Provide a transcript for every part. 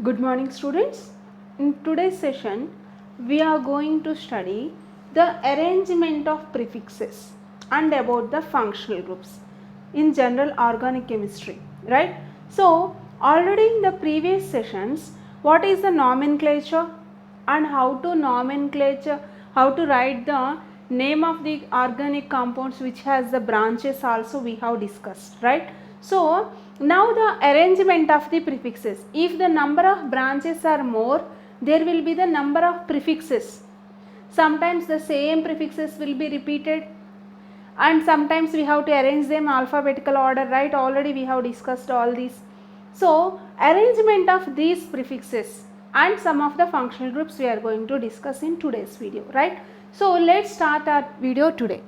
Good morning students. In today's session we are going to study the arrangement of prefixes and about the functional groups in general organic chemistry, right? So already in the previous sessions, what is the nomenclature and how to nomenclature, how to write the name of the organic compounds which has the branches also we have discussed, right? So now the arrangement of the prefixes. If the number of branches are more, there will be the number of prefixes. Sometimes the same prefixes will be repeated and sometimes we have to arrange them alphabetical order, right? Already we have discussed all these. So arrangement of these prefixes and some of the functional groups we are going to discuss in today's video, right? So let's start our video today.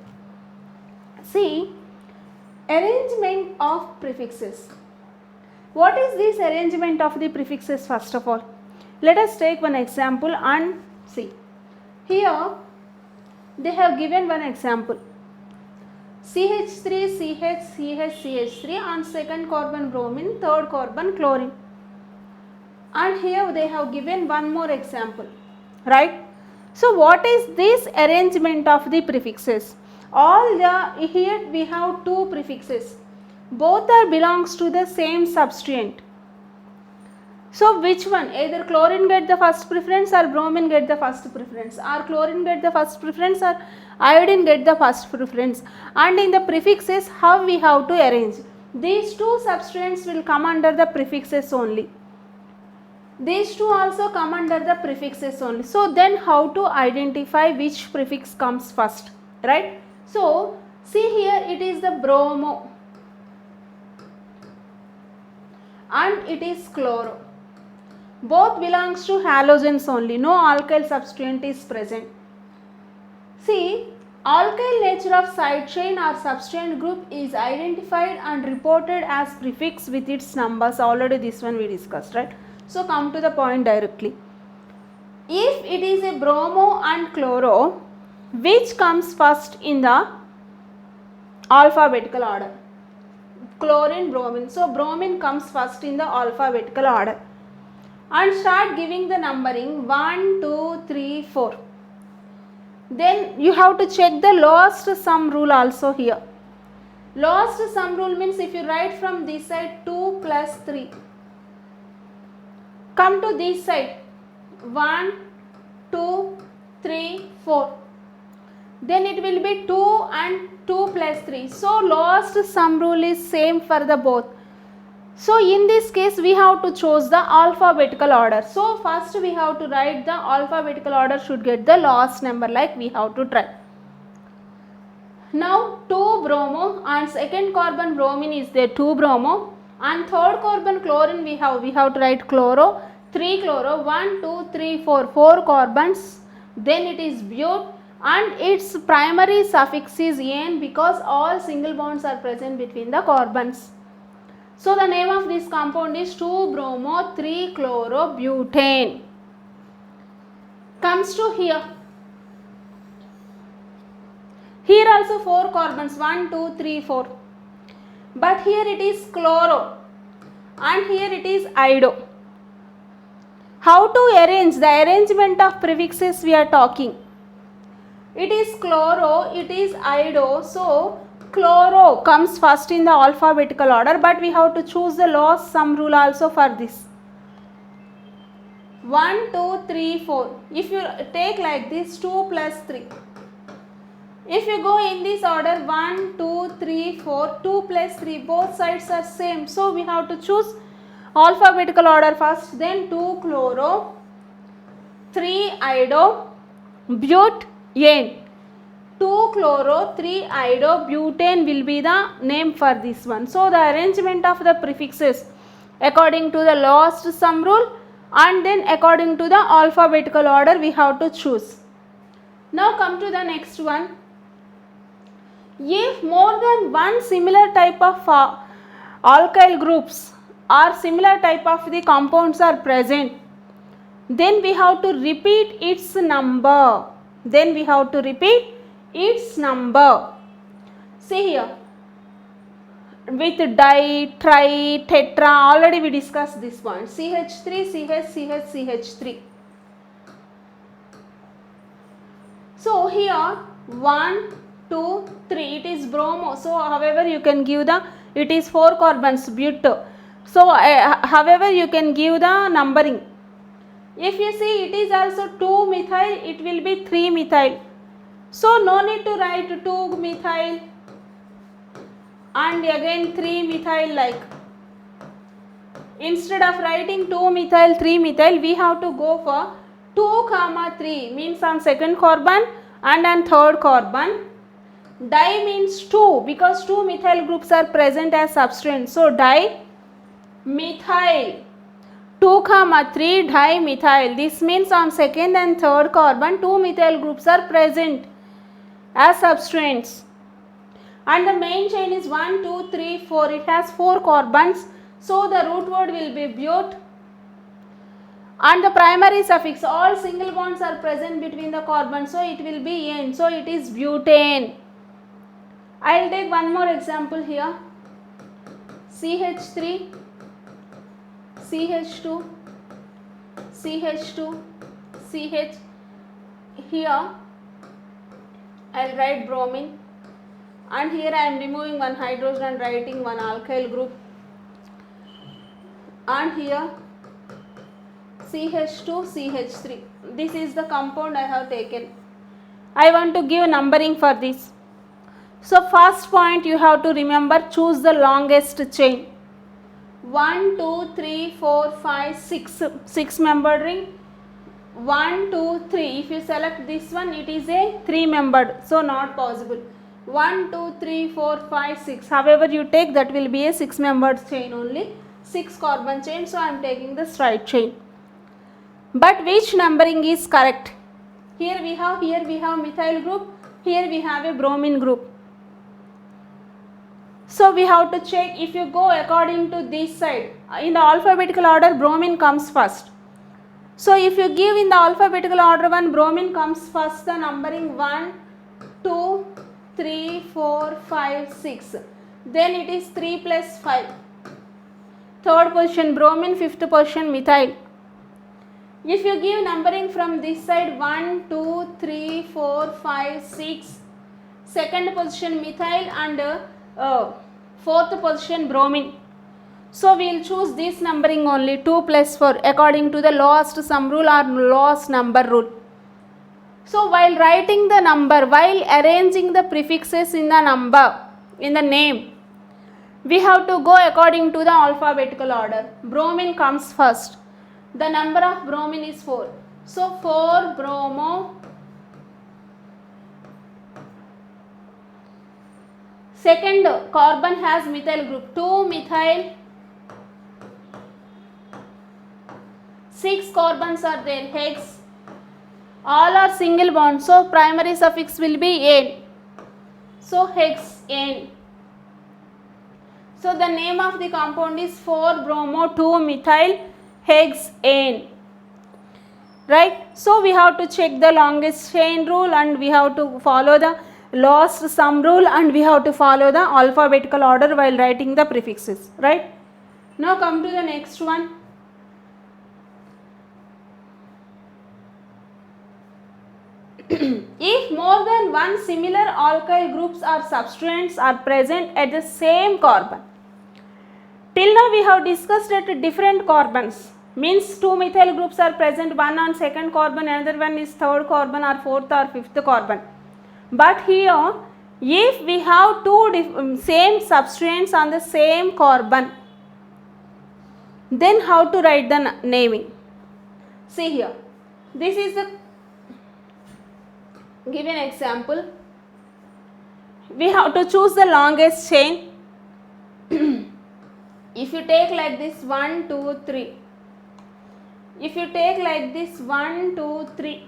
See, arrangement of prefixes. What is this arrangement of the prefixes first of all? Let us take one example and see. Here they have given one example. CH3, CH, CH, CH3 on second carbon bromine, third carbon chlorine. And here they have given one more example, right? So what is this arrangement of the prefixes? Here we have two prefixes. Both are belongs to the same substituent. So which one? Either chlorine get the first preference or bromine get the first preference, or chlorine get the first preference or iodine get the first preference. And in the prefixes, how we have to arrange? These two substituents will come under the prefixes only. These two also come under the prefixes only. So then how to identify which prefix comes first, right? So see here, it is the bromo and it is chloro. Both belongs to halogens only, no alkyl substituent is present. See, alkyl nature of side chain or substituent group is identified and reported as prefix with its numbers. Already this one we discussed, right? So come to the point directly. If it is a bromo and chloro, which comes first in the alphabetical order? Chlorine, bromine. So bromine comes first in the alphabetical order. And start giving the numbering 1, 2, 3, 4. Then you have to check the lowest sum rule also here. Lowest sum rule means if you write from this side 2 plus 3. Come to this side 1, 2, 3, 4. Then it will be 2 and 2 plus 3. So lowest sum rule is same for the both. So in this case we have to choose the alphabetical order. So first we have to write the alphabetical order should get the lowest number, like we have to try. Now 2 bromo and second carbon bromine is there 2 bromo, and third carbon chlorine we have to write chloro, 3 chloro, 1, 2, 3, 4, 4 carbons. Then it is but and its primary suffix is ane because all single bonds are present between the carbons. So the name of this compound is 2-bromo 3-chlorobutane. Comes to here. Here also 4 carbons 1, 2, 3, 4. But here it is chloro and here it is ido. How to arrange? The arrangement of prefixes we are talking. It is chloro, it is ido. So chloro comes first in the alphabetical order, but we have to choose the lowest sum rule also for this. 1, 2, 3, 4. If you take like this 2 plus 3. If you go in this order 1, 2, 3, 4, 2 plus 3, both sides are same. So we have to choose alphabetical order first, then 2 chloro, 3 ido, butane. 2 chloro 3 ido butane will be the name for this one. So the arrangement of the prefixes according to the lowest sum rule and then according to the alphabetical order we have to choose. Now come to the next one. If more than one similar type of alkyl groups or similar type of the compounds are present, then we have to repeat its number. Its number. See here, with di, tri, tetra, already we discussed this point. CH3, CH, CH, CH3. So here 1, 2, 3, it is bromo. So however you can give the, it is 4 carbons, but so however you can give the numbering. If you see it is also 2 methyl, it will be 3 methyl. So no need to write 2 methyl and again 3 methyl like. Instead of writing 2 methyl, 3 methyl, we have to go for 2, 3 means on second carbon and on third carbon. Di means 2 because 2 methyl groups are present as substrate. So di methyl. 2, 3 dimethyl. This means on second and third carbon 2 methyl groups are present as substrates. And the main chain is 1, 2, 3, 4. It has 4 carbons. So the root word will be but. And the primary suffix, all single bonds are present between the carbons. So it will be N. So it is butane. I will take one more example here. CH3, CH2, CH2, CH. Here I will write bromine, and here I am removing one hydrogen and writing one alkyl group, and here CH2, CH3. This is the compound I have taken. I want to give numbering for this. So first point you have to remember, choose the longest chain. 1, 2, 3, 4, 5, 6. 6 membered ring. 1, 2, 3. If you select this one, it is a 3 membered. So not possible. 1, 2, 3, 4, 5, 6. However you take, that will be a 6 membered chain only. 6 carbon chain. So I am taking the straight chain. But which numbering is correct? Here we have methyl group. Here we have a bromine group. So we have to check. If you go according to this side, in the alphabetical order bromine comes first. So if you give in the alphabetical order one, bromine comes first, the numbering 1, 2, 3, 4, 5, 6. Then it is 3 plus 5. Third position bromine, fifth position methyl. If you give numbering from this side 1, 2, 3, 4, 5, 6, second position methyl and fourth position bromine. So we will choose this numbering only, 2 plus 4 according to the lowest sum rule or lowest number rule. So while writing the number, while arranging the prefixes in the number, in the name, we have to go according to the alphabetical order. Bromine comes first. The number of bromine is 4. So 4 bromo. Second carbon has methyl group, 2 methyl. 6 carbons are there, hex. All are single bond. So primary suffix will be N. So hex N. So the name of the compound is 4 bromo 2 methyl hex N. Right? So we have to check the longest chain rule, and we have to follow the lowest sum rule, and we have to follow the alphabetical order while writing the prefixes. Right? Now come to the next one. If more than one similar alkyl groups or substrates are present at the same carbon. Till now we have discussed at different carbons. Means 2 methyl groups are present, one on second carbon, another one is third carbon or fourth or fifth carbon. But here, if we have two same substrates on the same carbon, then how to write the naming? See here, this is the given example. We have to choose the longest chain. If you take like this 1, 2, 3. If you take like this 1, 2, 3.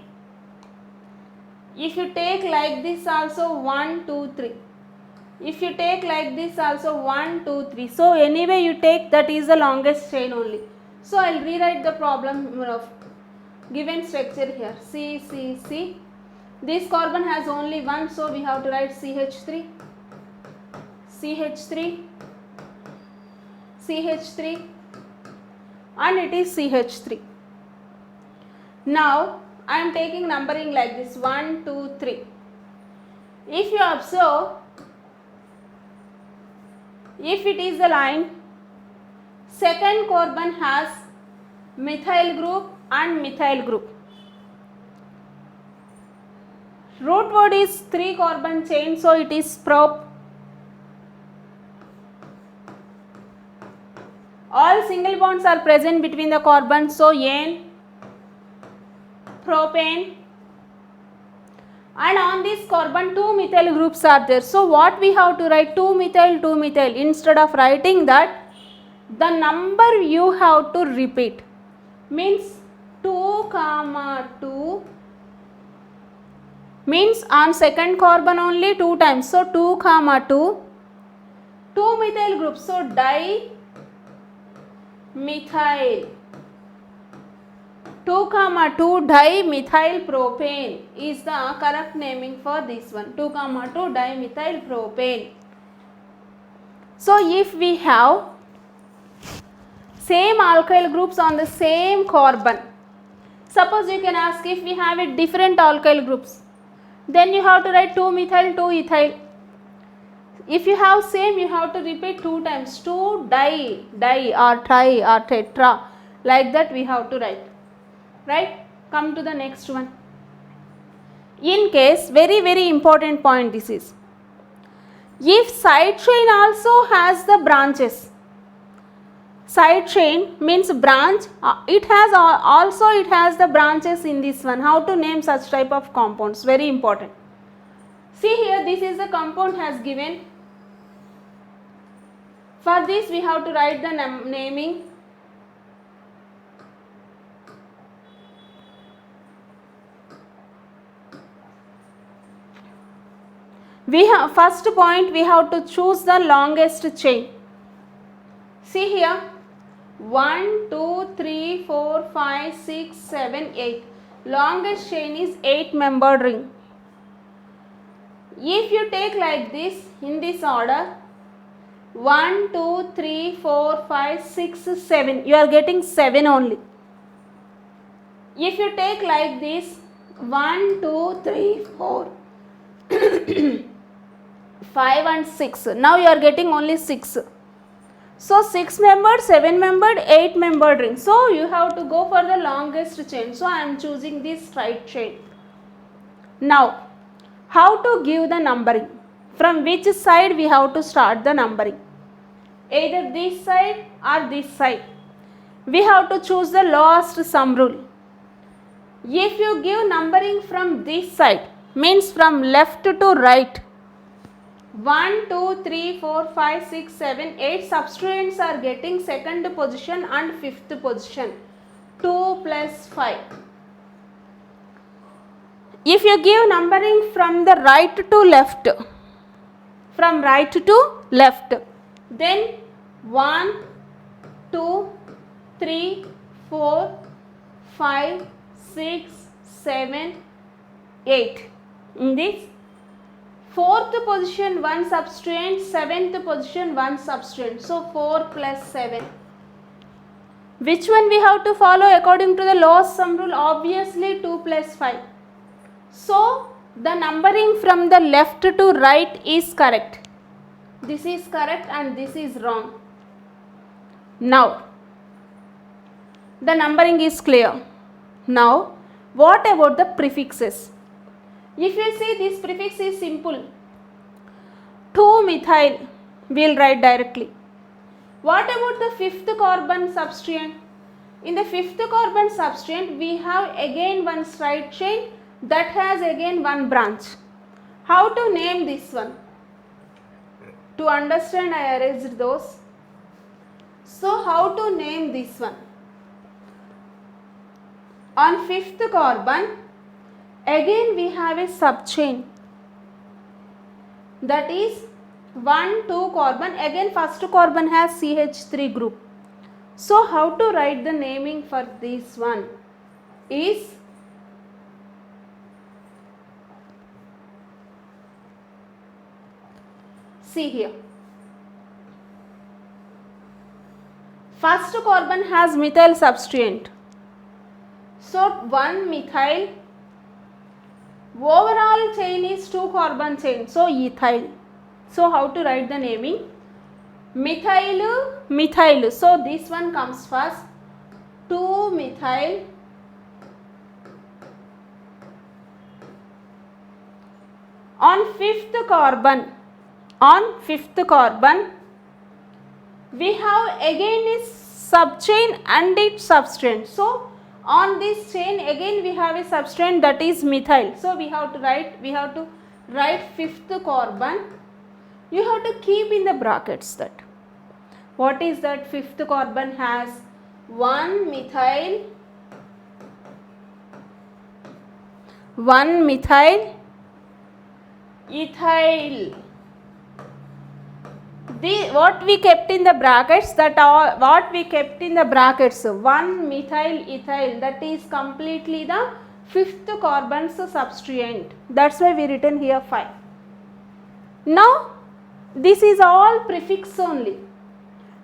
If you take like this also 1, 2, 3. If you take like this also 1, 2, 3. So anyway you take, that is the longest chain only. So I will rewrite the problem of given structure here. C. This carbon has only one, so we have to write CH3, CH3, CH3 and it is CH3. Now I am taking numbering like this 1, 2, 3. If you observe, if it is a line, second carbon has methyl group and methyl group. Root word is 3 carbon chain, so it is prop. All single bonds are present between the carbons, so N, propane, and on this carbon 2 methyl groups are there. So what we have to write? 2 methyl, 2 methyl. Instead of writing that, the number you have to repeat, means 2, 2 means on second carbon only 2 times. So 2, 2, 2 methyl groups. So dimethyl. 2, 2 dimethyl propane is the correct naming for this one. 2, 2 dimethyl propane. So if we have same alkyl groups on the same carbon, suppose you can ask if we have it different alkyl groups, then you have to write 2 methyl, 2 ethyl. If you have same, you have to repeat 2 times. 2 di or tri or tetra, like that we have to write. Right? Come to the next one. In case, very important point this is, if side chain also has the branches, side chain means branch, it has the branches in this one. How to name such type of compounds? Very important. See here, this is the compound has given. For this we have to write the naming. First point, we have to choose the longest chain. See here, 1, 2, 3, 4, 5, 6, 7, 8. Longest chain is 8-membered ring. If you take like this, in this order, 1, 2, 3, 4, 5, 6, 7, you are getting 7 only. If you take like this, 1, 2, 3, 4, 5 and 6, now you are getting only 6. So 6-membered, 7-membered, 8-membered ring. So you have to go for the longest chain. So I am choosing this straight chain. Now, how to give the numbering? From which side we have to start the numbering? Either this side or this side. We have to choose the lowest sum rule. If you give numbering from this side, means from left to right, 1, 2, 3, 4, 5, 6, 7, 8 substituents are getting second position and fifth position. 2 plus 5. If you give numbering from the right to left, then 1, 2, 3, 4, 5, 6, 7, 8. In this, fourth position 1 substituent, seventh position 1 substituent. So 4 plus 7. Which one we have to follow according to the lowest sum rule? Obviously 2 plus 5. So the numbering from the left to right is correct. This is correct and this is wrong. Now the numbering is clear. Now what about the prefixes? If you see, this prefix is simple. 2-methyl we will write directly. What about the fifth carbon substituent? In the fifth carbon substituent we have again one straight chain that has again one branch. How to name this one? To understand, I erased those. So how to name this one? On fifth carbon, again we have a subchain, that is 1, 2 carbon. Again first carbon has CH3 group. So how to write the naming for this one is, see here, First carbon has methyl substituent. So 1 methyl, overall chain is 2 carbon chain, so ethyl. So how to write the naming? Methyl, methyl. So this one comes first, 2 methyl, on fifth carbon, we have again is subchain and its substituent. So on this chain again we have a substituent, that is methyl. So we have to write fifth carbon. You have to keep in the brackets that. What is that? Fifth carbon has 1 methyl, ethyl. What we kept in the brackets, 1 methyl ethyl, that is completely the fifth carbon's substituent. That's why we written here 5. Now this is all prefix only.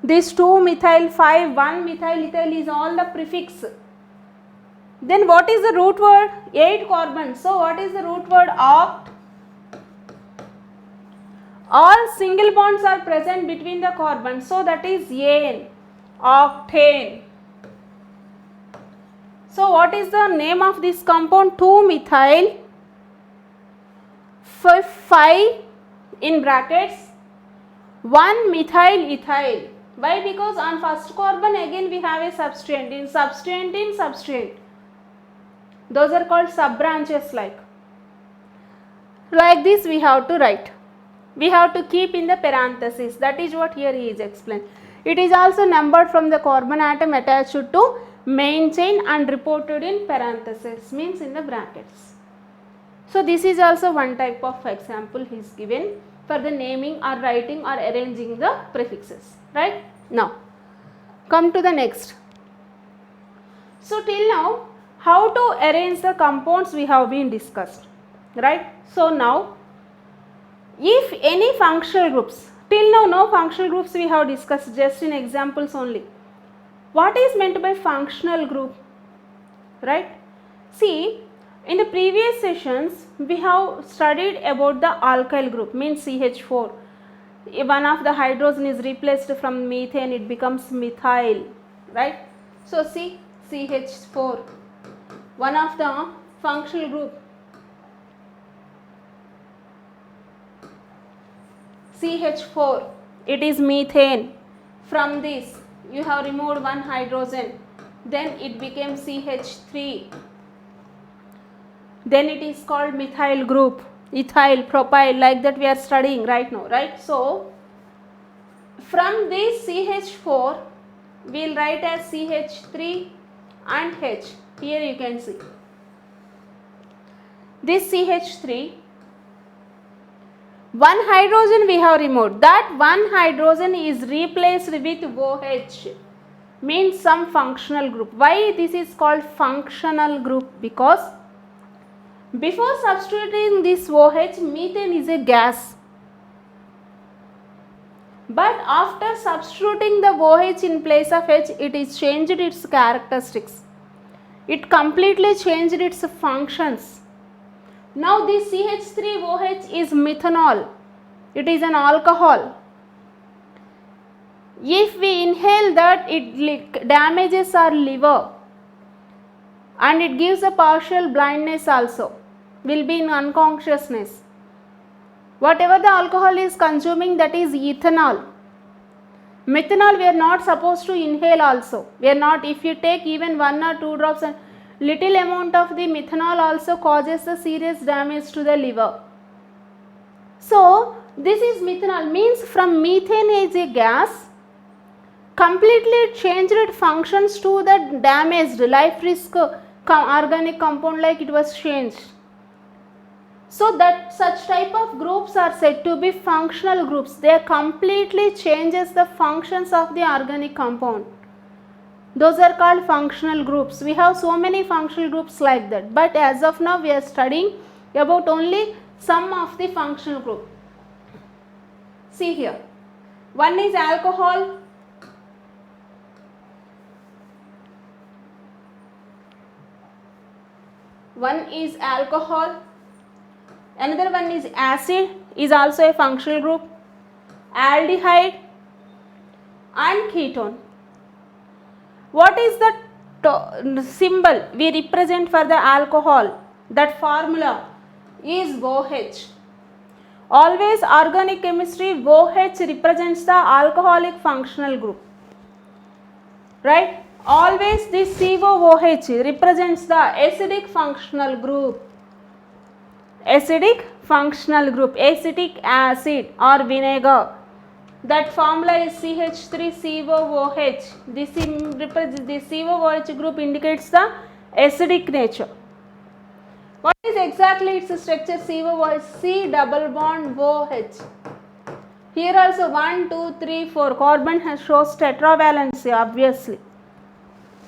This 2 methyl 5, 1 methyl ethyl is all the prefix. Then what is the root word? 8 carbons. So what is the root word? Oct. All single bonds are present between the carbons, so that is ane, octane. So what is the name of this compound? 2 methyl 5 in brackets 1 methyl ethyl. Why? Because on first carbon again we have a substituent in substituent. Those are called sub branches. Like this we have to write. We have to keep in the parenthesis. That is what here he is explained. It is also numbered from the carbon atom attached to main chain and reported in parenthesis, means in the brackets. So this is also one type of example he is given for the naming or writing or arranging the prefixes. Right? Now come to the next. So till now how to arrange the compounds we have been discussed. Right? So now if any functional groups, till now no functional groups we have discussed, just in examples only. What is meant by functional group? Right? See, in the previous sessions we have studied about the alkyl group, means CH4. One of the hydrogen is replaced from methane, it becomes methyl. Right? So see, CH4, one of the functional group. CH4, it is methane. From this you have removed one hydrogen, then it became CH3. Then it is called methyl group, ethyl, propyl, like that we are studying right now. Right? So from this CH4 we will write as CH3 and H. Here you can see this CH3, one hydrogen we have removed, that one hydrogen is replaced with OH, means some functional group. Why this is called functional group? Because before substituting this OH, methane is a gas, but after substituting the OH in place of H, it is changed its characteristics, it completely changed its functions. Now this CH3OH is methanol, it is an alcohol. If we inhale that, it damages our liver and it gives a partial blindness also, will be in unconsciousness. Whatever the alcohol is consuming, that is ethanol. Methanol we are not supposed to inhale also. We are not, if you take even 1 or 2 drops, and little amount of the methanol also causes a serious damage to the liver. So this is methanol, means from methane is a gas, completely changed its functions to the damaged life risk organic compound, like it was changed. So that such type of groups are said to be functional groups. They completely changes the functions of the organic compound. Those are called functional groups. We have so many functional groups like that, but as of now we are studying about only some of the functional group. See here, one is alcohol, one is alcohol, another one is acid, is also a functional group, aldehyde and ketone. What is the symbol we represent for the alcohol? That formula is OH. Always organic chemistry, OH represents the alcoholic functional group, right? Always this COOH represents the acidic functional group. Acidic functional group, acetic acid or vinegar. That formula is CH3COOH. This COOH group indicates the acidic nature. What is exactly its structure? COOH, C double bond OH. Here also 1, 2, 3, 4 carbon shows tetravalency obviously.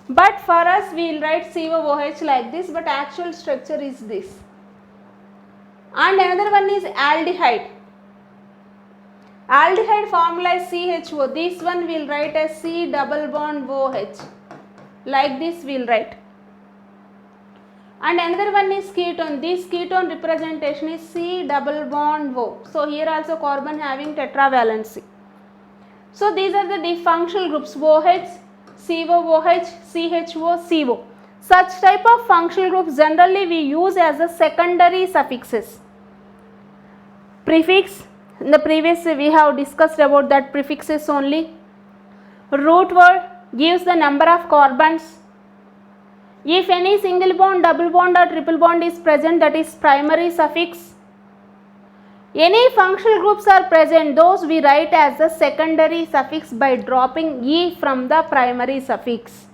But for us we will write COOH like this, but actual structure is this. And another one is aldehyde. Aldehyde formula is CHO. This one we will write as C double bond OH. Like this we will write. And another one is ketone. This ketone representation is C double bond O. So here also carbon having tetravalency. So these are the functional groups OH, COOH, CHO, CO. Such type of functional groups generally we use as a secondary suffixes. Prefix, in the previous we have discussed about that prefixes only. Root word gives the number of carbons. If any single bond, double bond or triple bond is present, that is primary suffix. Any functional groups are present, those we write as a secondary suffix by dropping E from the primary suffix.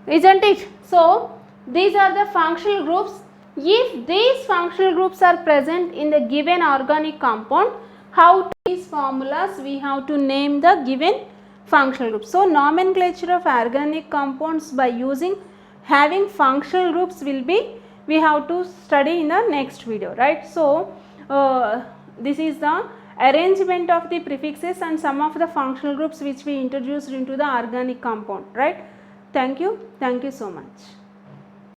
Isn't it? So these are the functional groups. If these functional groups are present in the given organic compound, how to these formulas we have to name the given functional groups. So nomenclature of organic compounds by using having functional groups will be, we have to study in the next video, right? So this is the arrangement of the prefixes and some of the functional groups which we introduced into the organic compound, right? Thank you so much.